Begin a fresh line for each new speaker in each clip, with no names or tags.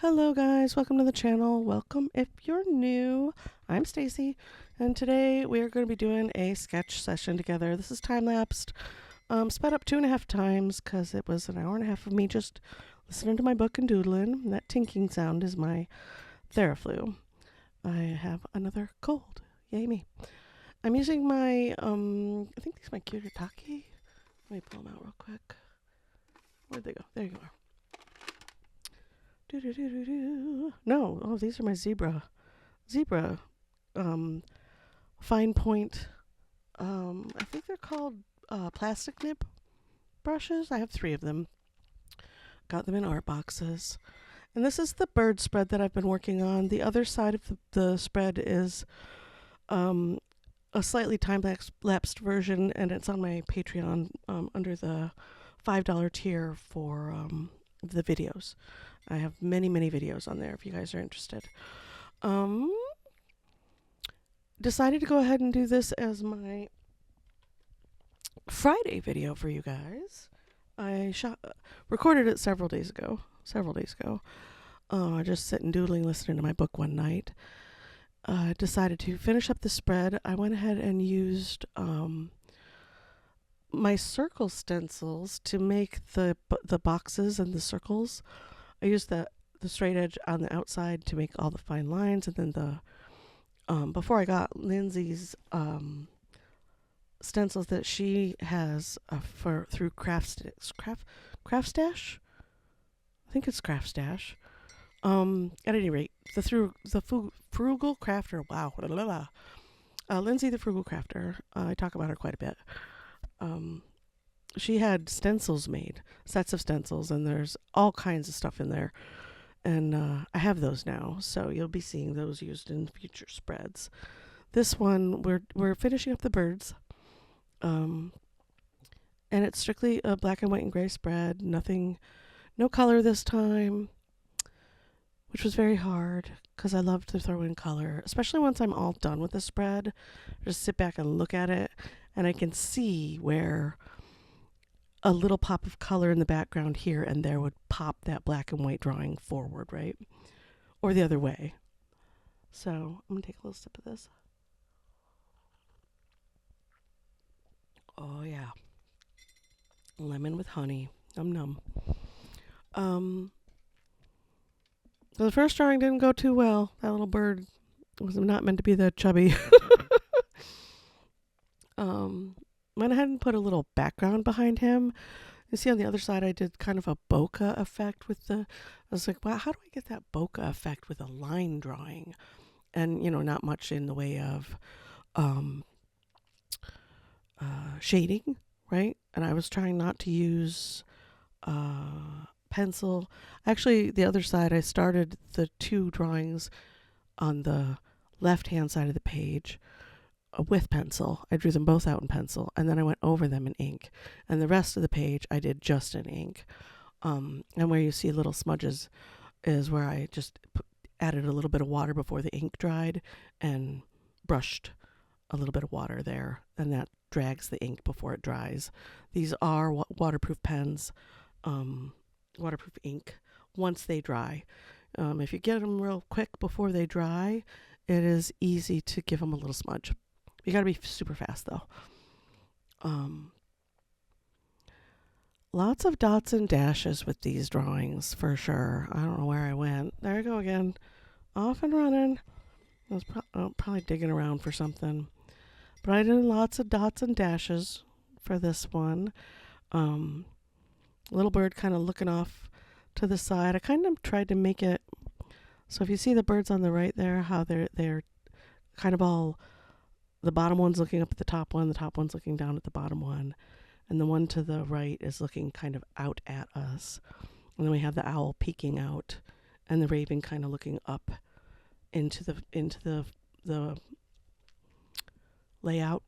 Hello guys, welcome to the channel. Welcome if you're new. I'm Stacy, and today we are going to be doing a sketch session together. This is time-lapsed, sped up 2.5 times because it was an hour and a half of me just listening to my book and doodling. And that tinking sound is my Theraflu. I have another cold. Yay me. I'm using my, I think these are my Kuretake. Let me pull them out real quick. Where'd they go? There you are. No, oh, these are my zebra, fine point. I think they're called plastic nib brushes. I have 3 of them. Got them in art boxes. And this is the bird spread that I've been working on. The other side of the spread is a slightly time-lapsed version, and it's on my Patreon under the $5 tier for the videos. I have many videos on there if you guys are interested. Decided to go ahead and do this as my Friday video for you guys. I recorded it several days ago. Just sitting doodling, listening to my book one night. Decided to finish up the spread. I went ahead and used my circle stencils to make the boxes and the circles. I used the straight edge on the outside to make all the fine lines, and then before I got Lindsay's stencils that she has through Craftstash. I think it's Craftstash. At any rate, the Frugal Crafter. Wow, Lindsay the Frugal Crafter. I talk about her quite a bit. She had stencils made, sets of stencils, and there's all kinds of stuff in there. And I have those now, so you'll be seeing those used in future spreads. This one, we're finishing up the birds. And it's strictly a black and white and gray spread. No color this time, which was very hard because I love to throw in color, especially once I'm all done with the spread. Just sit back and look at it, and I can see where a little pop of color in the background here and there would pop that black and white drawing forward, right? Or the other way. So I'm going to take a little sip of this. Oh, yeah. Lemon with honey. Num. So the first drawing didn't go too well. That little bird was not meant to be that chubby. Went ahead and put a little background behind him. You see on the other side I did kind of a bokeh effect with I was like, wow, how do I get that bokeh effect with a line drawing? And, not much in the way of shading, right? And I was trying not to use pencil. Actually, the other side, I started the 2 drawings on the left-hand side of the page with pencil. I drew them both out in pencil, and then I went over them in ink. And the rest of the page I did just in ink. And where you see little smudges is where I just added a little bit of water before the ink dried and brushed a little bit of water there, and that drags the ink before it dries. These are waterproof pens, waterproof ink once they dry. If you get them real quick before they dry, it is easy to give them a little smudge. You got to be super fast, though. Lots of dots and dashes with these drawings, for sure. I don't know where I went. There I go again. Off and running. I was probably digging around for something. But I did lots of dots and dashes for this one. Little bird kind of looking off to the side. I kind of tried to make it so if you see the birds on the right there, how they're kind of all, the bottom one's looking up at the top one's looking down at the bottom one, and the one to the right is looking kind of out at us. And then we have the owl peeking out, and the raven kind of looking up into the layout.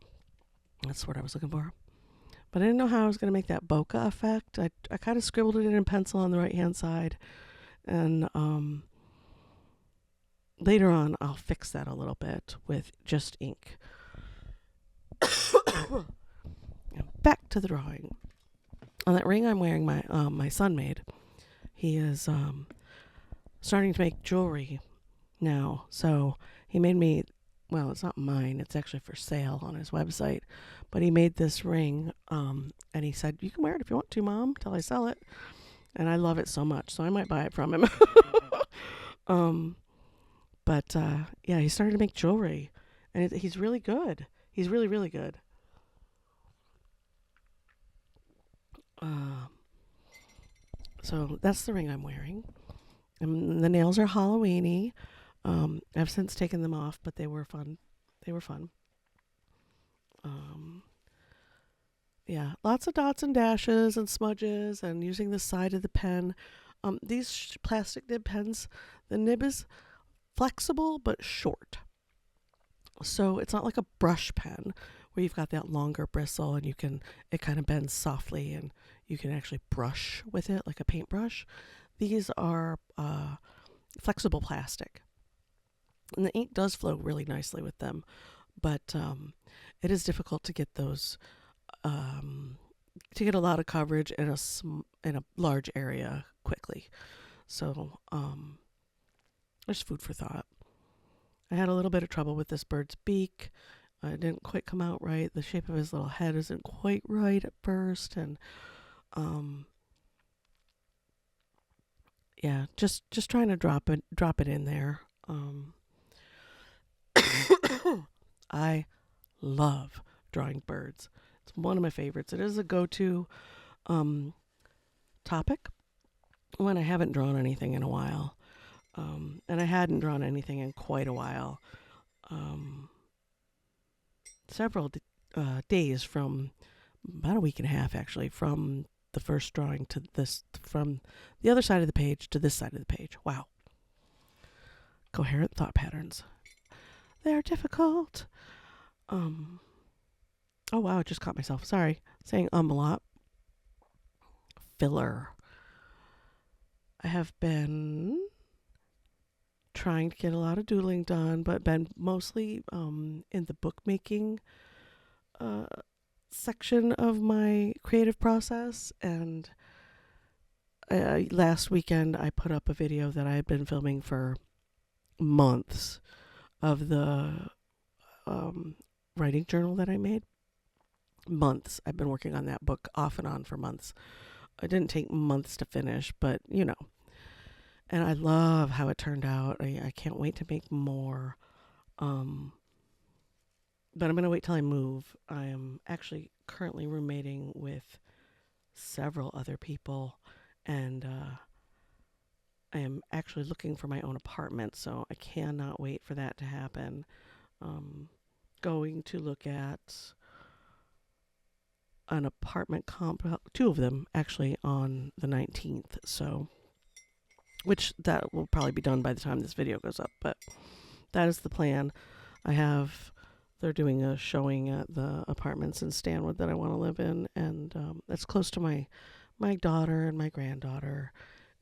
That's what I was looking for. But I didn't know how I was going to make that bokeh effect. I kind of scribbled it in pencil on the right-hand side. And later on, I'll fix that a little bit with just ink. Back to the drawing. On that ring I'm wearing, my son made. He is starting to make jewelry now. So he made me, well, it's not mine, it's actually for sale on his website. But he made this ring, and he said, "You can wear it if you want to, Mom, till I sell it." And I love it so much, so I might buy it from him. um, but yeah, he started to make jewelry, and he's really good. He's really, really good. Uh, so that's the ring I'm wearing. And the nails are Halloweeny. I've since taken them off, but they were fun. They were fun. Um, yeah, lots of dots and dashes and smudges, and using the side of the pen. These plastic nib pens, the nib is flexible but short. So it's not like a brush pen where you've got that longer bristle and it kind of bends softly and you can actually brush with it like a paintbrush. These are flexible plastic. And the ink does flow really nicely with them, but it is difficult to get those, to get a lot of coverage in a large area quickly. So there's food for thought. I had a little bit of trouble with this bird's beak. It didn't quite come out right. The shape of his little head isn't quite right at first, and yeah, just trying to drop it in there. I love drawing birds. It's one of my favorites. It is a go-to topic when I haven't drawn anything in a while. And I hadn't drawn anything in quite a while. Several days, from about a week and a half actually, from the first drawing to this, from the other side of the page to this side of the page. Wow. Coherent thought patterns. They're difficult. Oh wow, I just caught myself. Sorry. Saying a lot. Filler. I have been trying to get a lot of doodling done, but been mostly in the bookmaking section of my creative process. And last weekend I put up a video that I had been filming for months of the writing journal that I made. Months. I've been working on that book off and on for months. It didn't take months to finish, but you know. And I love how it turned out. I can't wait to make more. But I'm going to wait till I move. I am actually currently roommating with several other people, and I am actually looking for my own apartment, so I cannot wait for that to happen. Going to look at an apartment two of them actually on the 19th, so which that will probably be done by the time this video goes up, but that is the plan. They're doing a showing at the apartments in Stanwood that I want to live in, and it's close to my daughter and my granddaughter,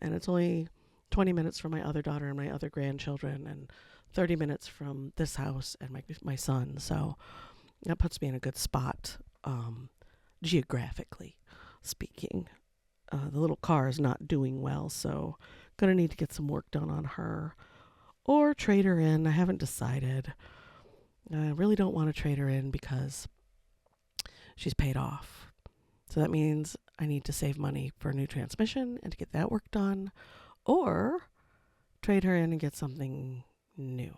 and it's only 20 minutes from my other daughter and my other grandchildren, and 30 minutes from this house and my son, so that puts me in a good spot, geographically speaking. The little car is not doing well, so gonna need to get some work done on her or trade her in. I haven't decided. I really don't want to trade her in because she's paid off. So that means I need to save money for a new transmission and to get that work done, or trade her in and get something new.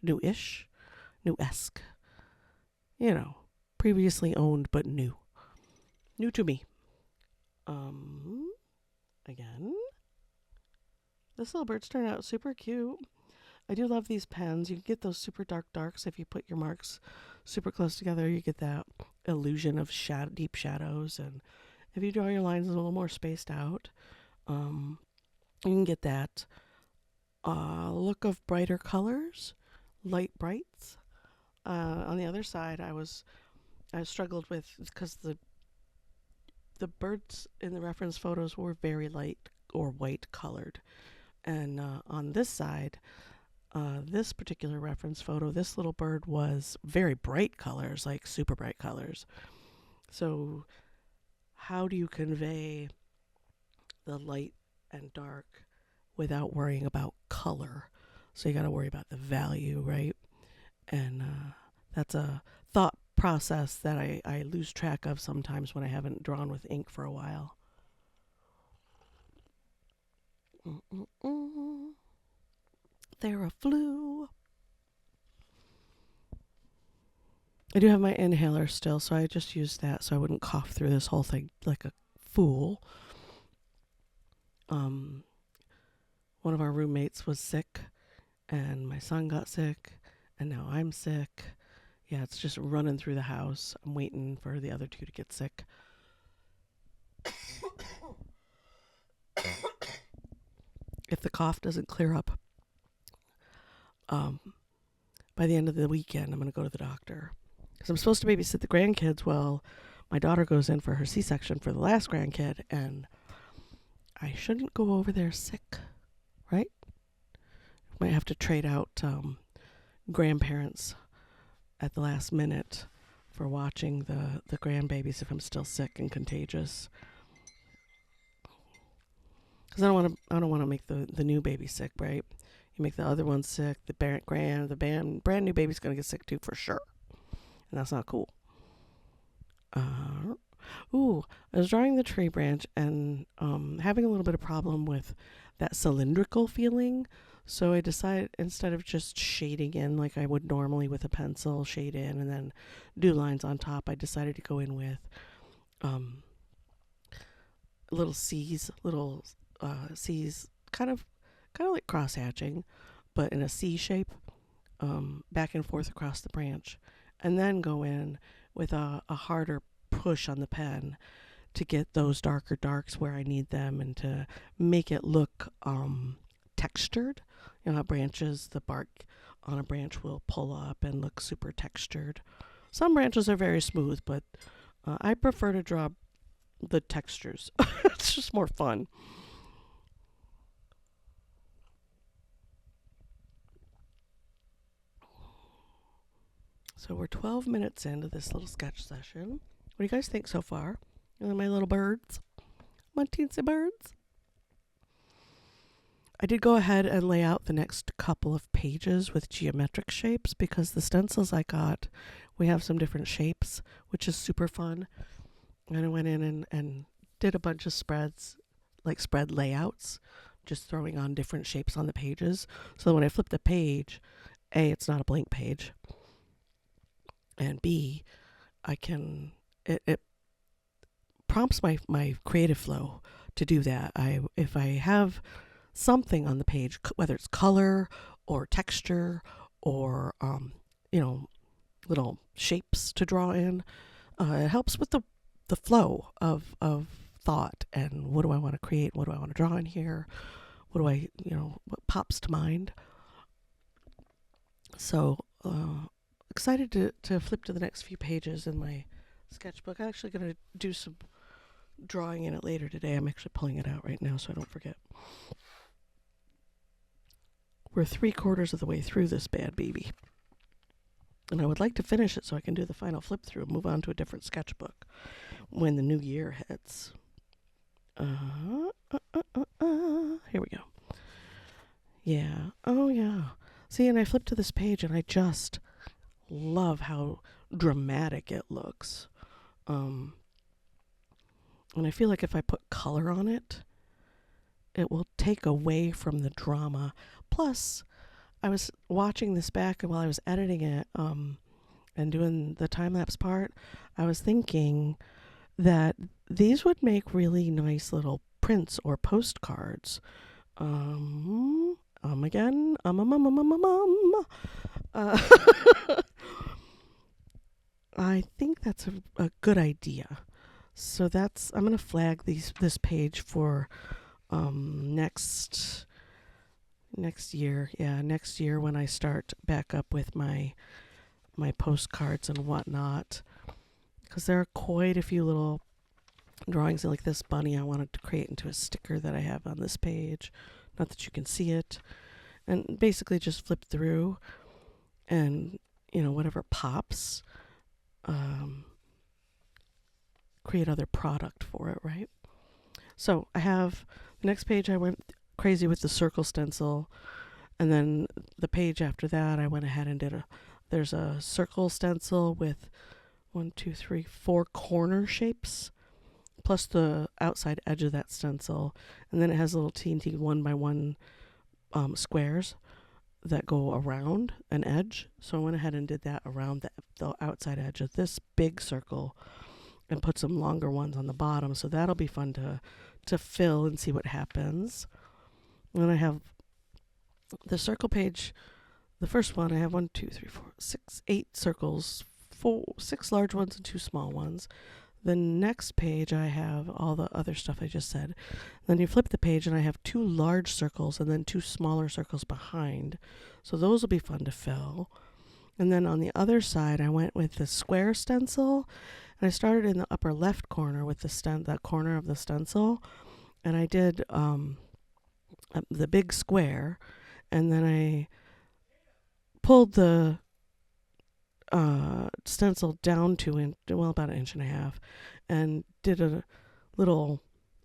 Newish, new-esque. You know, previously owned but new. New to me. Again, this little bird's turned out super cute. I do love these pens. You can get those super dark darks if you put your marks super close together. You get that illusion of deep shadows, and if you draw your lines a little more spaced out, you can get that look of brighter colors, light brights. On the other side, I struggled with, because the birds in the reference photos were very light or white colored, and on this side, this particular reference photo, this little bird was very bright colors, like super bright colors. So how do you convey the light and dark without worrying about color. So you got to worry about the value, right? And that's a thought process that I lose track of sometimes when I haven't drawn with ink for a while. There flew. I do have my inhaler still, so I just used that so I wouldn't cough through this whole thing like a fool. One of our roommates was sick, and my son got sick, and now I'm sick. Yeah, it's just running through the house. I'm waiting for the other two to get sick. If the cough doesn't clear up, by the end of the weekend, I'm going to go to the doctor. Because I'm supposed to babysit the grandkids while my daughter goes in for her C-section for the last grandkid, and I shouldn't go over there sick, right? Might have to trade out grandparents at the last minute for watching the grandbabies if I'm still sick and contagious. Because I don't want to make the new baby sick, right? You make the other one sick, the brand new baby's gonna get sick too for sure, and that's not cool. I was drawing the tree branch and having a little bit of problem with that cylindrical feeling. So I decided, instead of just shading in like I would normally with a pencil, shade in and then do lines on top, I decided to go in with little C's, kind of like cross hatching, but in a C shape, back and forth across the branch, and then go in with a harder push on the pen to get those darker darks where I need them and to make it look textured. You know how the bark on a branch will pull up and look super textured. Some branches are very smooth, but I prefer to draw the textures. It's just more fun. So we're 12 minutes into this little sketch session. What do you guys think so far? My little birds? My teensy birds? I did go ahead and lay out the next couple of pages with geometric shapes because the stencils I got, we have some different shapes, which is super fun. And I went in and did a bunch of spreads, like spread layouts, just throwing on different shapes on the pages. So when I flip the page, A, it's not a blank page, and B, it prompts my creative flow to do that. If I have something on the page, whether it's color or texture or little shapes to draw in, it helps with the flow of thought and what do I want to create, what do I want to draw in here, what pops to mind. So excited to flip to the next few pages in my sketchbook. I'm actually going to do some drawing in it later today. I'm actually pulling it out right now so I don't forget. We're 3/4 of the way through this bad baby. And I would like to finish it so I can do the final flip through and move on to a different sketchbook when the new year hits. Here we go. Yeah. Oh, yeah. See, and I flipped to this page and I just love how dramatic it looks. And I feel like if I put color on it, it will take away from the drama. Plus, I was watching this back while I was editing it and doing the time-lapse part. I was thinking that these would make really nice little prints or postcards. Again. I think that's a good idea. So I'm going to flag this page for next year. Yeah, next year when I start back up with my postcards and whatnot. Because there are quite a few little drawings like this bunny I wanted to create into a sticker that I have on this page. Not that you can see it. And basically just flip through and, whatever pops, create other product for it, right? So I have the next page. I went crazy with the circle stencil, and then the page after that, I went ahead and there's a circle stencil with 4 corner shapes, plus the outside edge of that stencil, and then it has little teeny 1x1 squares that go around an edge. So I went ahead and did that around the outside edge of this big circle, and put some longer ones on the bottom. So that'll be fun to fill and see what happens. And then I have the circle page. The first one, I have 8 circles, 6 large ones and 2 small ones. The next page, I have all the other stuff I just said. Then you flip the page, and I have 2 large circles and then 2 smaller circles behind. So those will be fun to fill. And then on the other side, I went with the square stencil, and I started in the upper left corner with that corner of the stencil, and I did the big square, and then I pulled the stencil down about 1.5 inches, and did a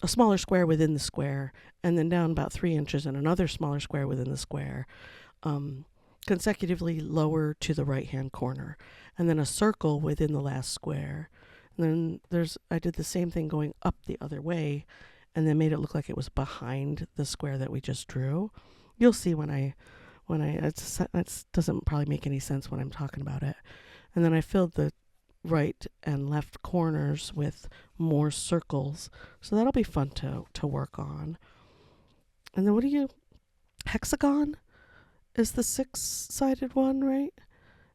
smaller square within the square, and then down about 3 inches and another smaller square within the square, consecutively lower to the right hand corner, and then a circle within the last square. And then I did the same thing going up the other way, and then made it look like it was behind the square that we just drew. You'll see it doesn't probably make any sense when I'm talking about it. And then I filled the right and left corners with more circles. So that'll be fun to work on. And then hexagon is the 6-sided one, right?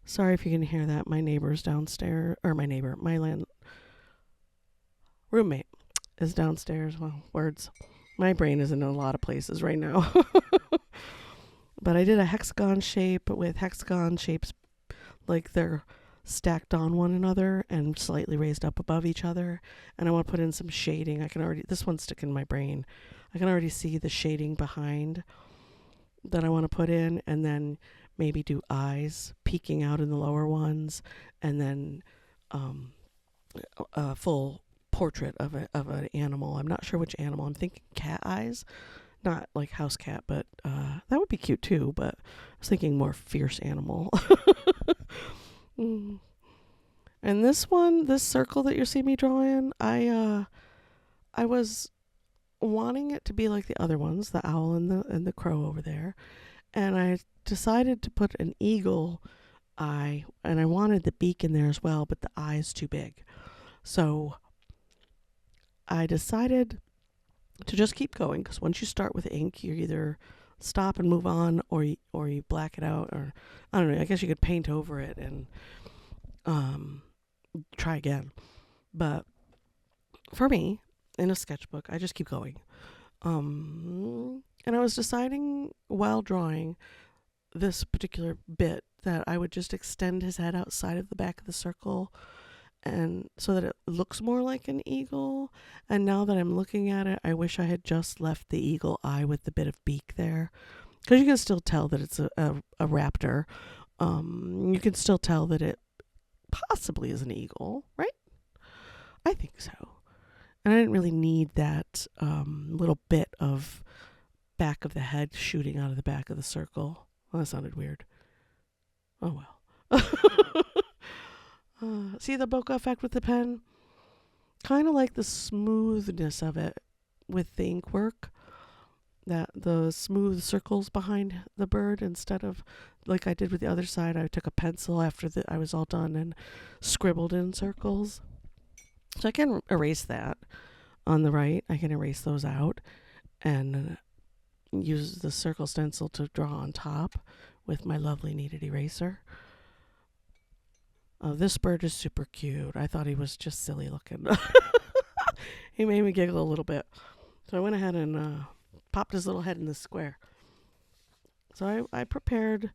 Sorry if you can hear that. My neighbor's downstairs, or my roommate is downstairs. Well, words. My brain is in a lot of places right now. But I did a hexagon shape with hexagon shapes like they're stacked on one another and slightly raised up above each other. And I want to put in some shading. This one's sticking in my brain. I can already see the shading behind that I want to put in, and then maybe do eyes peeking out in the lower ones, and then a full portrait of an animal. I'm not sure which animal. I'm thinking cat eyes. Not like house cat, but that would be cute too. But I was thinking more fierce animal. And this circle that you're seeing me draw in, I was wanting it to be like the other ones, the owl and the crow over there, and I decided to put an eagle eye, and I wanted the beak in there as well, but the eye is too big. So I decided to just keep going, because once you start with ink, you either stop and move on, or you black it out, or I don't know. I guess you could paint over it and try again. But for me, in a sketchbook, I just keep going. And I was deciding while drawing this particular bit that I would just extend his head outside of the back of the circle, and so that it looks more like an eagle. And now that I'm looking at it, I wish I had just left the eagle eye with the bit of beak there, because you can still tell that it's a raptor. You can still tell that it possibly is an eagle, right? I think so. And I didn't really need that little bit of back of the head shooting out of the back of the circle. Well, that sounded weird. Oh well. See the bokeh effect with the pen? Kind of like the smoothness of it with the ink work. That the smooth circles behind the bird, instead of like I did with the other side. I took a pencil after I was all done and scribbled in circles. So I can erase that on the right. I can erase those out and use the circle stencil to draw on top with my lovely kneaded eraser. This bird is super cute. I thought he was just silly looking. He made me giggle a little bit. So I went ahead and popped his little head in the square. So I prepared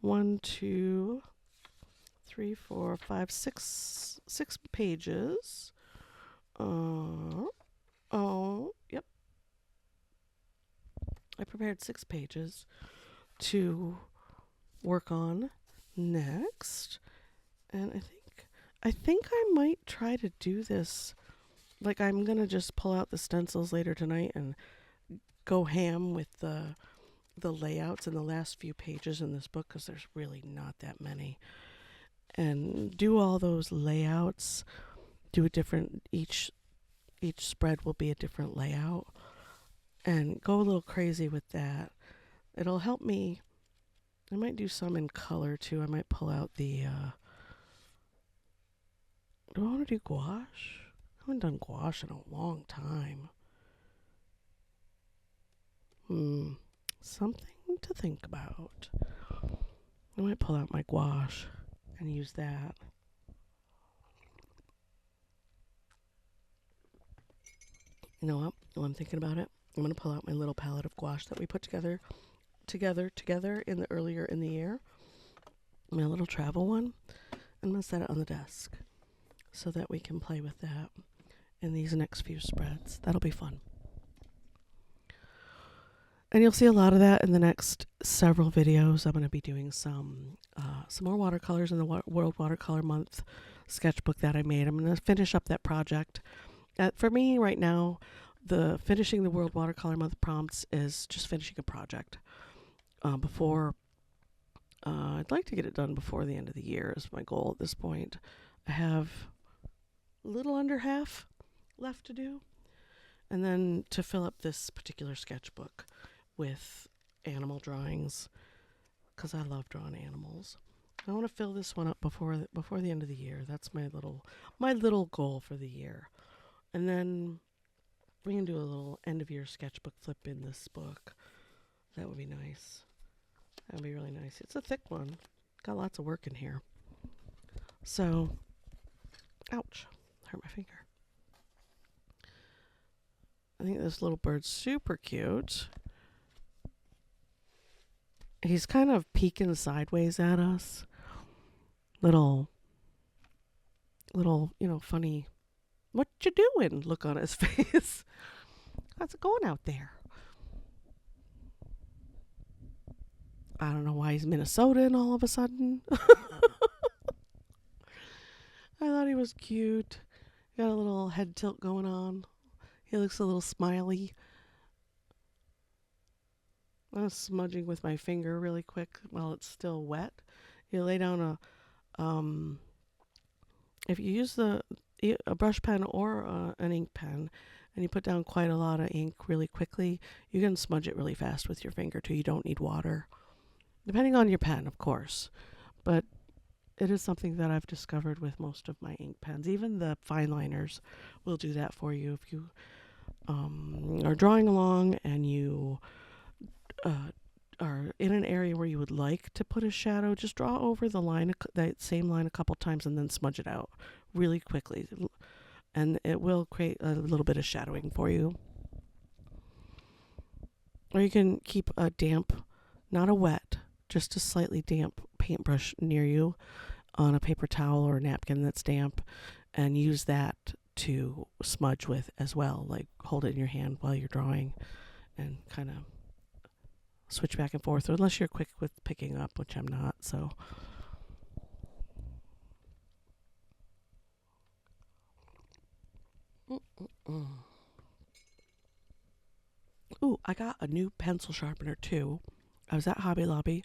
6 pages. Yep. I prepared 6 pages to work on next. And I think I might try to do this like I'm gonna just pull out the stencils later tonight and go ham with the layouts in the last few pages in this book, because there's really not that many, and do all those layouts. Do a different each spread will be a different layout, and go a little crazy with that. It'll help me. I might do some in color too. I might pull out the do I want to do gouache? I haven't done gouache in a long time. Something to think about. I might pull out my gouache and use that. You know what? While I'm thinking about it, I'm going to pull out my little palette of gouache that we put together in the earlier in the year. My little travel one. I'm going to set it on the desk so that we can play with that in these next few spreads. That'll be fun. And you'll see a lot of that in the next several videos. I'm going to be doing some more watercolors in the World Watercolor Month sketchbook that I made. I'm going to finish up that project. For me right now, finishing the World Watercolor Month prompts is just finishing a project. I'd like to get it done before the end of the year is my goal at this point. I have a little under half left to do. And then to fill up this particular sketchbook with animal drawings, because I love drawing animals. I want to fill this one up before the end of the year. That's my little goal for the year. And then we can do a little end of year sketchbook flip in this book. That would be nice. That would be really nice. It's a thick one. Got lots of work in here. So, ouch, hurt my finger. I think this little bird's super cute. He's kind of peeking sideways at us. Little, funny, what you doing look on his face. How's it going out there? I don't know why he's Minnesotan all of a sudden. I thought he was cute. Got a little head tilt going on. He looks a little smiley. I'm smudging with my finger really quick while it's still wet. You lay down if you use a brush pen or an ink pen, and you put down quite a lot of ink really quickly, you can smudge it really fast with your finger too. You don't need water. Depending on your pen, of course. But it is something that I've discovered with most of my ink pens. Even the fine liners will do that for you. If you are drawing along and you are in an area where you would like to put a shadow, just draw over the line, that same line a couple times, and then smudge it out really quickly. And it will create a little bit of shadowing for you. Or you can keep a damp, not a wet, just a slightly damp paintbrush near you on a paper towel or a napkin that's damp, and use that to smudge with as well. Like hold it in your hand while you're drawing and kind of switch back and forth, or unless you're quick with picking up, which I'm not, so. Ooh, I got a new pencil sharpener too. I was at Hobby Lobby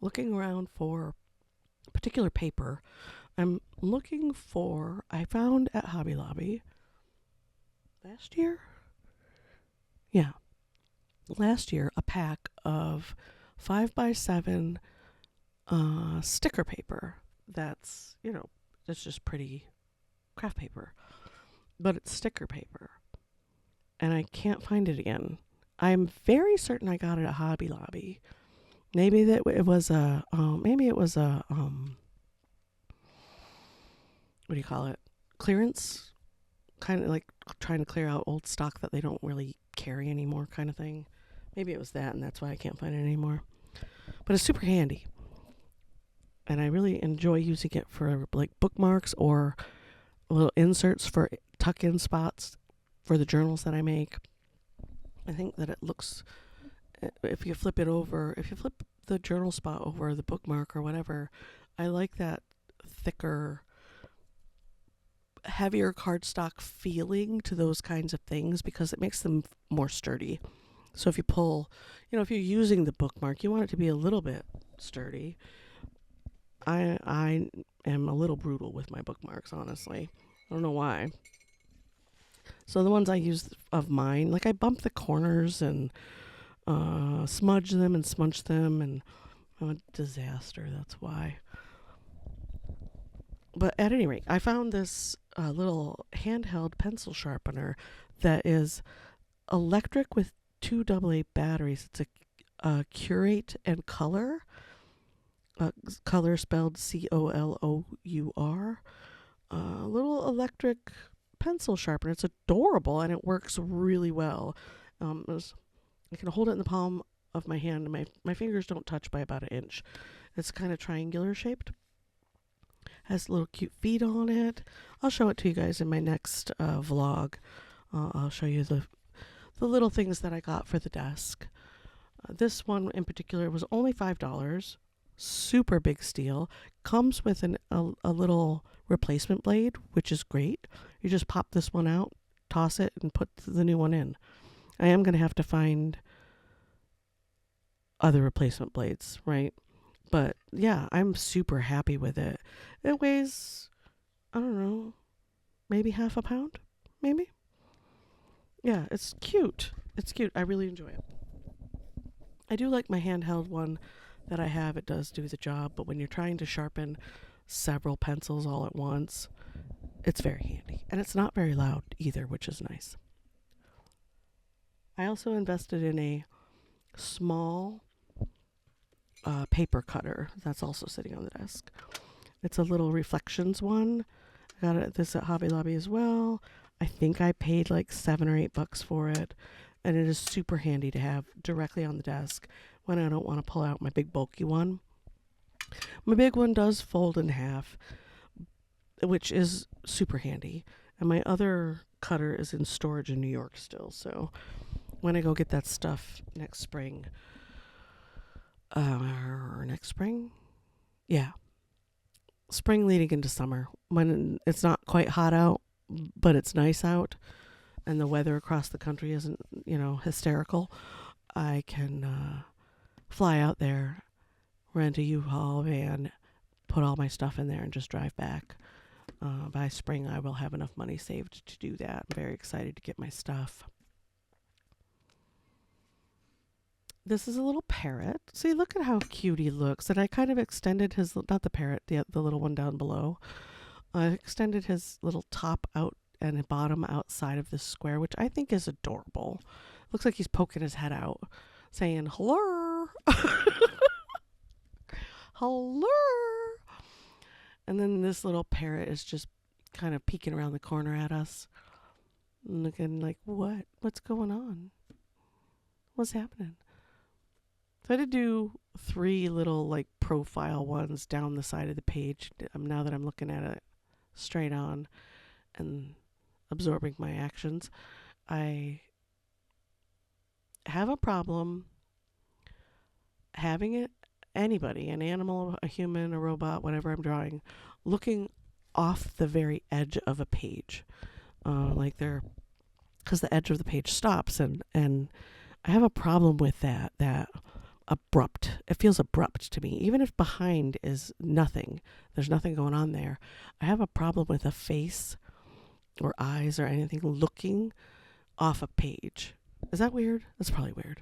looking around for a particular paper. I found at Hobby Lobby last year? Yeah. Last year, a pack of 5x7 sticker paper that's just pretty craft paper. But it's sticker paper. And I can't find it again. I'm very certain I got it at Hobby Lobby. Maybe it was a what do you call it? Clearance? Kind of like trying to clear out old stock that they don't really carry anymore kind of thing. Maybe it was that, and that's why I can't find it anymore. But it's super handy. And I really enjoy using it for like bookmarks or little inserts for tuck-in spots for the journals that I make. I think that it looks, if you flip the journal spot over the bookmark or whatever, I like that thicker heavier cardstock feeling to those kinds of things because it makes them more sturdy. So if you pull, if you're using the bookmark, you want it to be a little bit sturdy. I am a little brutal with my bookmarks, honestly. I don't know why. So the ones I use of mine, like I bump the corners and smudge them and smudge them, and I'm a disaster. That's why. But at any rate, I found this little handheld pencil sharpener that is electric with two AA batteries. It's a Curate and Color. Color spelled COLOUR. A little electric pencil sharpener. It's adorable and it works really well. I can hold it in the palm of my hand, and my fingers don't touch by about an inch. It's kind of triangular shaped. Has little cute feet on it. I'll show it to you guys in my next vlog. I'll show you the little things that I got for the desk. This one in particular was only $5. Super big steal. Comes with a little replacement blade, which is great. You just pop this one out, toss it, and put the new one in. I am going to have to find other replacement blades, right? But yeah, I'm super happy with it. It weighs, I don't know, maybe half a pound, maybe. Yeah, it's cute. It's cute. I really enjoy it. I do like my handheld one that I have. It does do the job, but when you're trying to sharpen several pencils all at once, it's very handy. And it's not very loud either, which is nice. I also invested in a small paper cutter that's also sitting on the desk. It's a little Reflections one. I got this at Hobby Lobby as well. I think I paid like $7 or $8 for it, and it is super handy to have directly on the desk when I don't want to pull out my big bulky one. My big one does fold in half, which is super handy, and my other cutter is in storage in New York still, so when I go get that stuff next spring, yeah, spring leading into summer, when it's not quite hot out, but it's nice out, and the weather across the country isn't, hysterical, I can fly out there, rent a U-Haul van, put all my stuff in there, and just drive back. By spring, I will have enough money saved to do that. I'm very excited to get my stuff. This is a little parrot. See, look at how cute he looks. And I kind of extended his, not the parrot, the little one down below. I extended his little top out and bottom outside of this square, which I think is adorable. Looks like he's poking his head out, saying, hello. Hello. And then this little parrot is just kind of peeking around the corner at us. Looking like, what? What's going on? What's happening? So I did do 3 little like profile ones down the side of the page. Now that I'm looking at it straight on and absorbing my actions, I have a problem having it, anybody, an animal, a human, a robot, whatever I'm drawing, looking off the very edge of a page. Because the edge of the page stops, and I have a problem with that abrupt. It feels abrupt to me, even if behind is nothing. There's nothing going on there. I have a problem with a face or eyes or anything looking off a page. Is that weird? That's probably weird.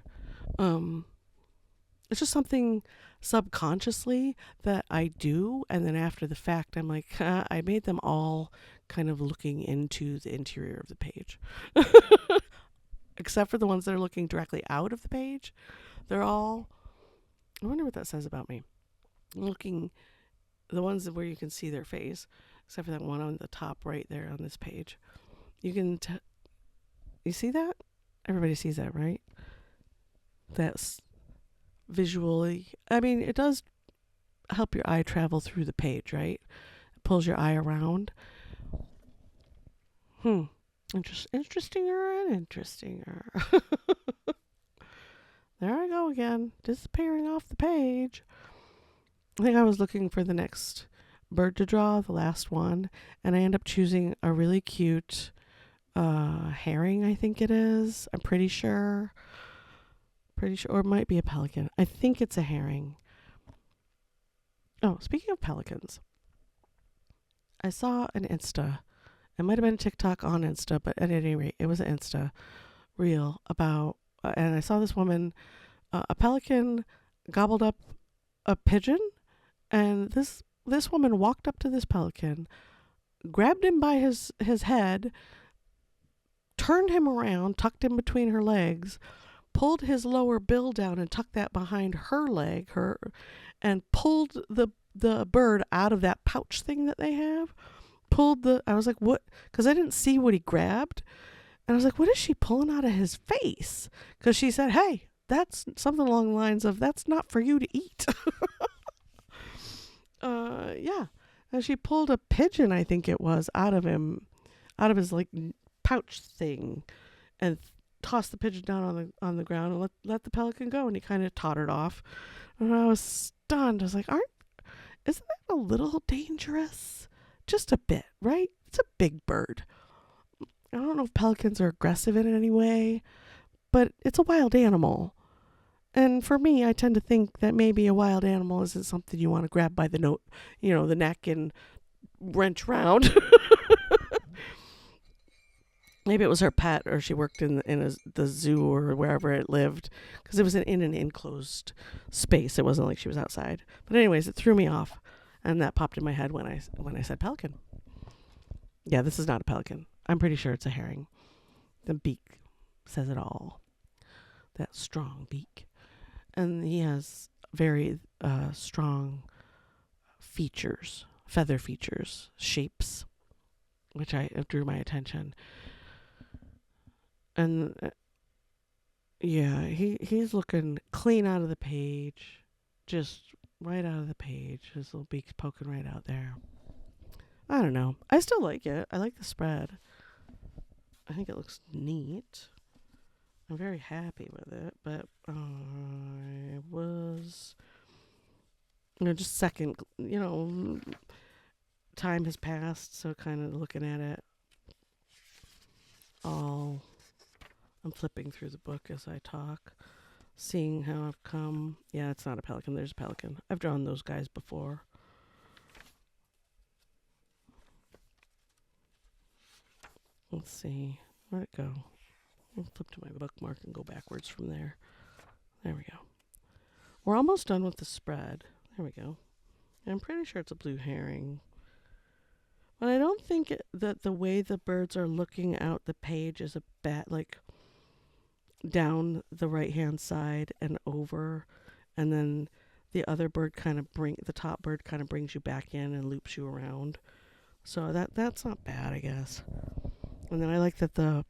It's just something subconsciously that I do, and then after the fact, I'm like, I made them all kind of looking into the interior of the page. Except for the ones that are looking directly out of the page. They're all, I wonder what that says about me. Looking, the ones where you can see their face, except for that one on the top right there on this page. You can, you see that? Everybody sees that, right? That's visually, I mean, it does help your eye travel through the page, right? It pulls your eye around. Interestinger and interestinger. There I go again, disappearing off the page. I think I was looking for the next bird to draw, the last one, and I end up choosing a really cute herring, I think it is. I'm pretty sure. Or it might be a pelican. I think it's a herring. Oh, speaking of pelicans, I saw an Insta. It might have been TikTok on Insta, but at any rate, it was an Insta reel about, and I saw this woman, a pelican gobbled up a pigeon, and this woman walked up to this pelican, grabbed him by his head, turned him around, tucked him between her legs, pulled his lower bill down and tucked that behind her leg, and pulled the bird out of that pouch thing that they have. I was like, what? Because I didn't see what he grabbed. And I was like, what is she pulling out of his face? Because she said, hey, that's something along the lines of, that's not for you to eat. Yeah. And she pulled a pigeon, I think it was, out of his like pouch thing, and tossed the pigeon down on the ground and let the pelican go. And he kind of tottered off. And I was stunned. I was like, isn't that a little dangerous? Just a bit, right? It's a big bird. I don't know if pelicans are aggressive in any way, but it's a wild animal. And for me, I tend to think that maybe a wild animal isn't something you want to grab by the neck and wrench around. Maybe it was her pet, or she worked in the zoo or wherever it lived, because it was in an enclosed space. It wasn't like she was outside. But anyways, it threw me off, and that popped in my head when I said pelican. Yeah, this is not a pelican. I'm pretty sure it's a herring. The beak says it all. That strong beak. And he has very strong features, feather features, shapes, which drew my attention. And yeah, he's looking clean out of the page, just right out of the page. His little beak's poking right out there. I don't know. I still like it. I like the spread. I think it looks neat. I'm very happy with it, but I was, just second, time has passed, so kind of looking at it all. I'm flipping through the book as I talk, seeing how I've come. Yeah, it's not a pelican. There's a pelican. I've drawn those guys before. Let's see. Where'd it go? I'll flip to my bookmark and go backwards from there. There we go. We're almost done with the spread. There we go. I'm pretty sure it's a blue herring. But I don't think that the way the birds are looking out the page is a bad, like, down the right-hand side and over, and then the other bird the top bird kind of brings you back in and loops you around. So that's not bad, I guess. And then I like that on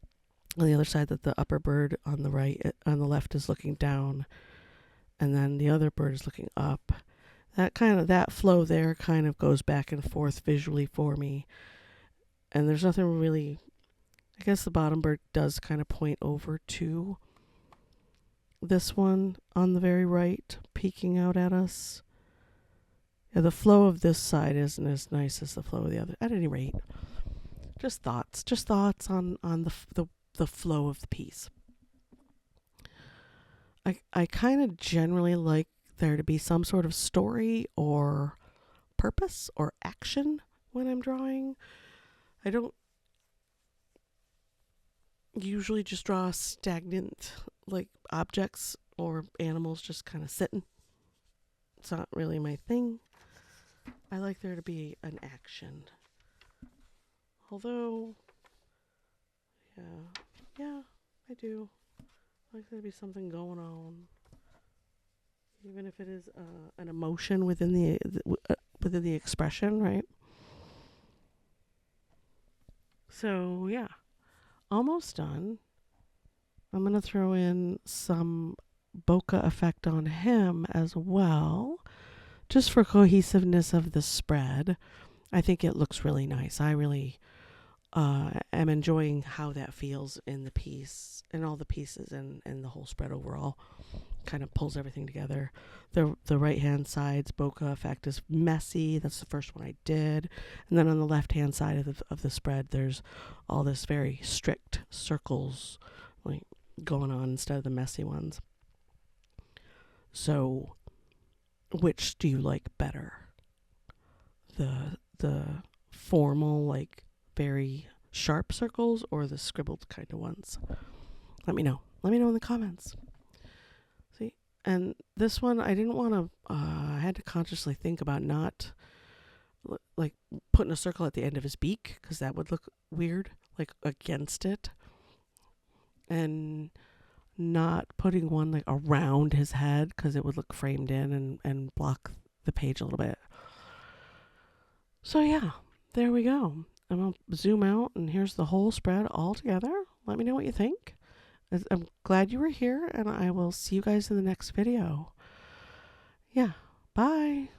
the other side, that the upper bird on the left is looking down, and then the other bird is looking up. That flow there kind of goes back and forth visually for me. And there's nothing really, I guess the bottom bird does kind of point over to this one on the very right, peeking out at us. Yeah, the flow of this side isn't as nice as the flow of the other. At any rate, just thoughts on the flow of the piece. I kind of generally like there to be some sort of story or purpose or action when I'm drawing. I don't usually just draw stagnant, like, objects or animals just kind of sitting. It's not really my thing. I like there to be an action. Although, yeah, I do. I like there to be something going on. Even if it is an emotion within the expression, right? So, yeah. Almost done. I'm going to throw in some bokeh effect on him as well, just for cohesiveness of the spread. I think it looks really nice. I really am enjoying how that feels in the piece, and all the pieces, and the whole spread overall. kind of pulls everything together. The right hand side's bokeh effect is messy. That's the first one I did. And then on the left hand side of the spread, there's all this very strict circles like going on instead of the messy ones. So which do you like better? The formal, like very sharp circles, or the scribbled kind of ones? Let me know. Let me know in the comments. See? And this one, I didn't want to, I had to consciously think about not like putting a circle at the end of his beak, because that would look weird, like against it. And not putting one like around his head, because it would look framed in and block the page a little bit. So yeah, there we go. I'm going to zoom out, and here's the whole spread all together. Let me know what you think. I'm glad you were here, and I will see you guys in the next video. Yeah, bye.